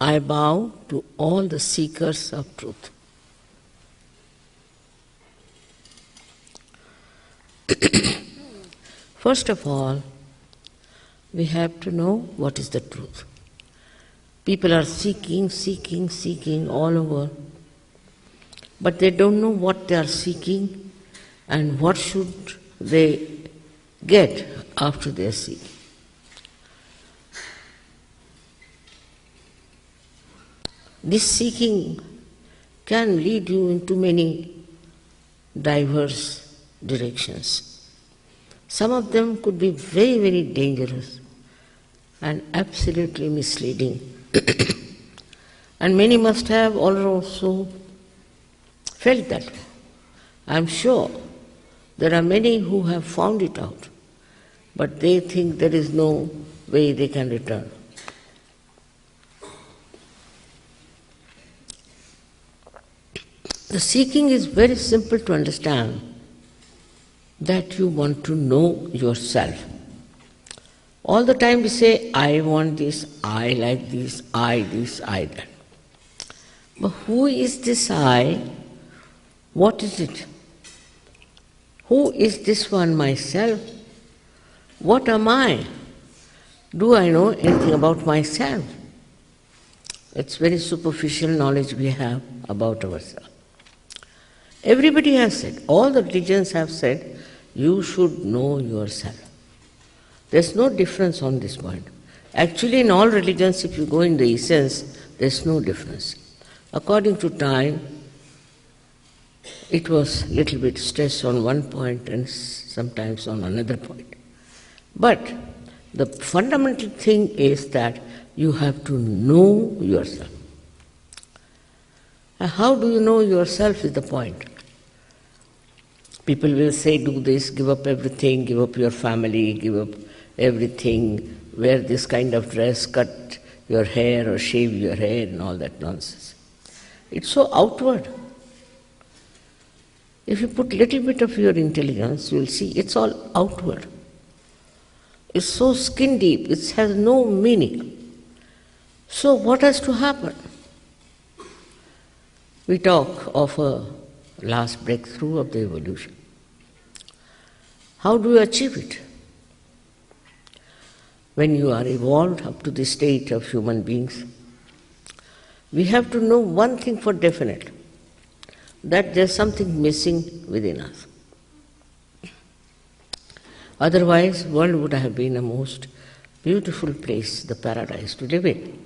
I bow to all the seekers of truth. First of all, we have to know what is the truth. People are seeking all over, but they don't know what they are seeking and what should they get after they are seeking. This seeking can lead you into many diverse directions. Some of them could be very, very dangerous and absolutely misleading. And many must have also felt that. I'm sure there are many who have found it out, but they think there is no way they can return. The seeking is very simple to understand, that you want to know yourself. All the time we say, I want this, I like this, I that. But who is this I? What is it? Who is this one myself? What am I? Do I know anything about myself? It's very superficial knowledge we have about ourselves. Everybody has said, all the religions have said, you should know yourself. There's no difference on this point. Actually, in all religions, if you go in the essence, there's no difference. According to time, it was a little bit stressed on one point and sometimes on another point. But the fundamental thing is that you have to know yourself. And how do you know yourself is the point. People will say, do this, give up everything, give up your family, give up everything, wear this kind of dress, cut your hair or shave your hair and all that nonsense. It's so outward. If you put little bit of your intelligence, you will see it's all outward. It's so skin deep, it has no meaning. So what has to happen? We talk of a last breakthrough of the evolution. How do you achieve it? When you are evolved up to the state of human beings, we have to know one thing for definite, that there's something missing within us. Otherwise, world would have been a most beautiful place, the paradise to live in.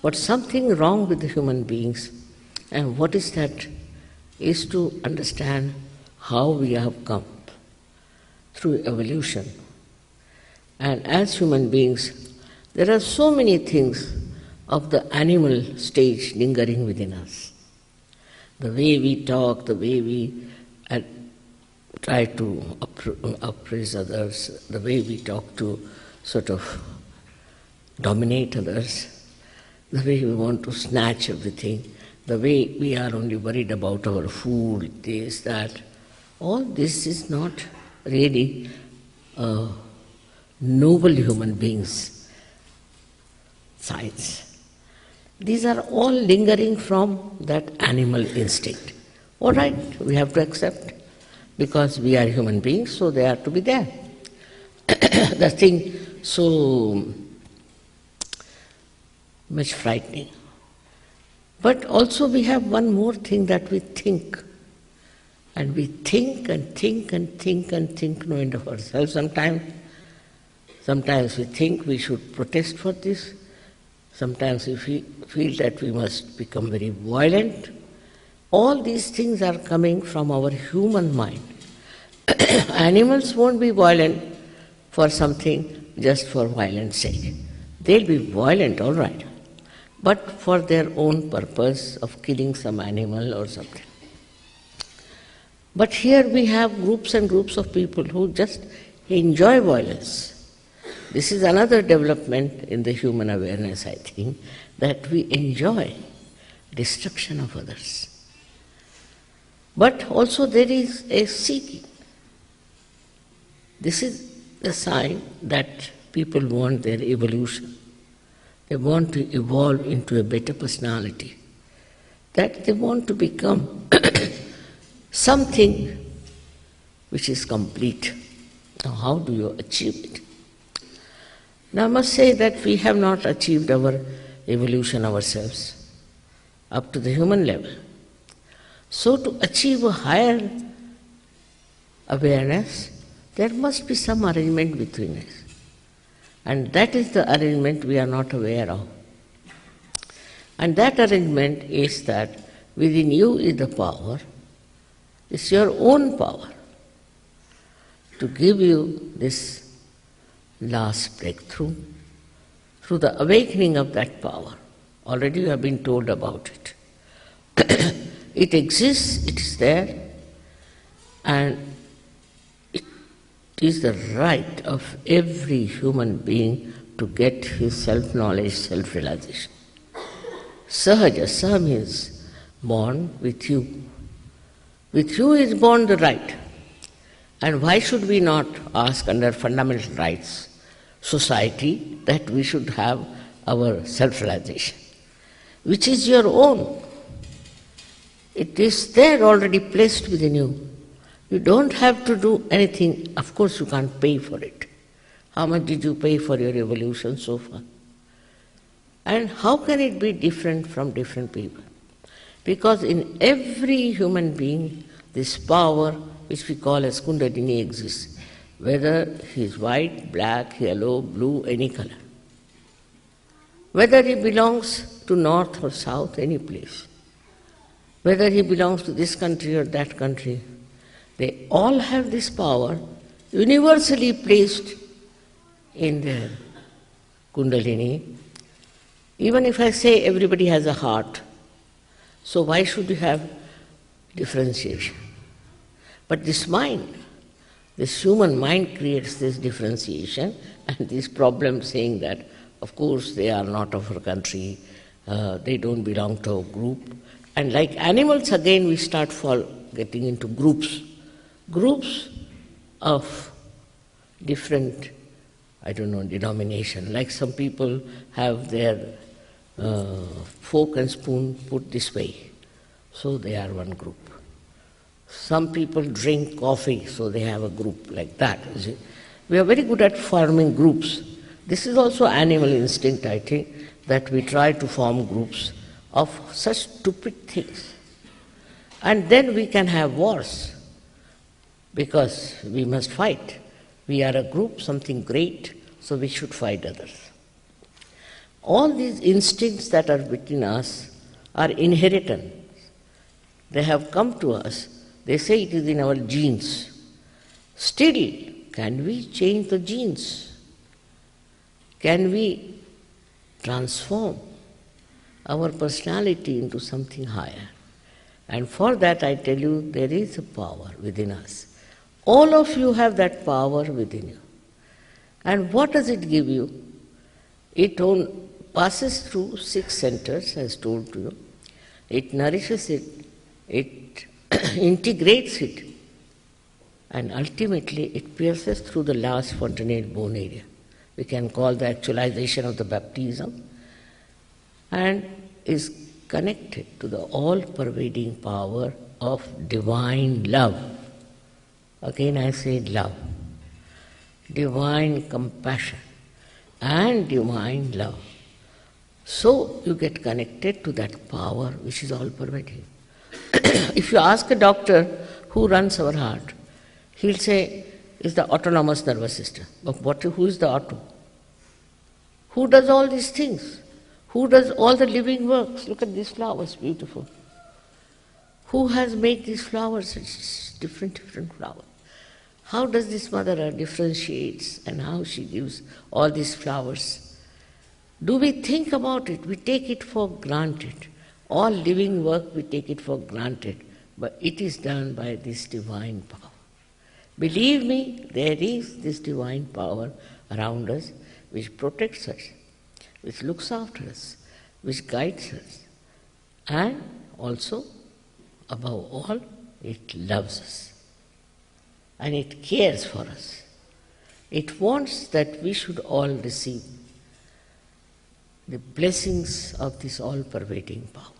But something wrong with the human beings, and what is that? Is to understand how we have come through evolution. And as human beings, there are so many things of the animal stage lingering within us. The way we talk, the way we try to appraise others, the way we talk to sort of dominate others, the way we want to snatch everything, the way we are only worried about our food, this, that, all this is not really noble human beings' signs. These are all lingering from that animal instinct. All right, we have to accept, because we are human beings, so they are to be there. The thing so much frightening. But also we have one more thing, that we think. And we think and think and think and think no end of ourselves sometimes. Sometimes we think we should protest for this. Sometimes we feel that we must become very violent. All these things are coming from our human mind. Animals won't be violent for something just for violence sake. They'll be violent, all right, but for their own purpose of killing some animal or something. But here we have groups and groups of people who just enjoy violence. This is another development in the human awareness, I think, that we enjoy destruction of others. But also there is a seeking. This is a sign that people want their evolution. They want to evolve into a better personality. That they want to become something which is complete. Now, how do you achieve it? Now, I must say that we have not achieved our evolution ourselves up to the human level. So, to achieve a higher awareness, there must be some arrangement between us. And that is the arrangement we are not aware of. And that arrangement is that within you is the power, it's your own power to give you this last breakthrough through the awakening of that power. Already you have been told about it. It exists, it is there, and it is the right of every human being to get his self-knowledge, self-realization. Sahaja, Saha means born with you. With you is born the right. And why should we not ask under fundamental rights society that we should have our self-realization, which is your own. It is there already placed within you. You don't have to do anything. Of course you can't pay for it. How much did you pay for your evolution so far? And how can it be different from different people? Because in every human being, this power, which we call as Kundalini, exists, whether he is white, black, yellow, blue, any color. Whether he belongs to north or south, any place. Whether he belongs to this country or that country, they all have this power universally placed in their Kundalini. Even if I say everybody has a heart, so why should you have differentiation? But this mind, this human mind creates this differentiation and this problem saying that, of course, they are not of our country, they don't belong to a group. And like animals, again, we start getting into groups. Groups of different, denomination. Like some people have their fork and spoon put this way, so they are one group. Some people drink coffee, so they have a group like that. We are very good at forming groups. This is also animal instinct, I think, that we try to form groups of such stupid things. And then we can have wars, because we must fight. We are a group, something great, so we should fight others. All these instincts that are within us are inheritance. They have come to us. They say it is in our genes. Still, can we change the genes? Can we transform our personality into something higher? And for that, I tell you, there is a power within us. All of you have that power within you. And what does it give you? It passes through 6 centers, as told to you. It nourishes it, it integrates it, and ultimately it pierces through the last fontanelle bone area. We can call the actualization of the baptism, and is connected to the all-pervading power of divine love. Again I say love. Divine compassion and divine love. So you get connected to that power which is all-pervading. If you ask a doctor who runs our heart, he'll say, it's the autonomous nervous system. But who is the auto? Who does all these things? Who does all the living works? Look at these flowers, beautiful. Who has made these flowers? It's different flowers. How does this mother differentiates and how she gives all these flowers? Do we think about it? We take it for granted. All living work, we take it for granted. But it is done by this divine power. Believe me, there is this divine power around us which protects us, which looks after us, which guides us. And also, above all, it loves us. And it cares for us. It wants that we should all receive the blessings of this all-pervading power.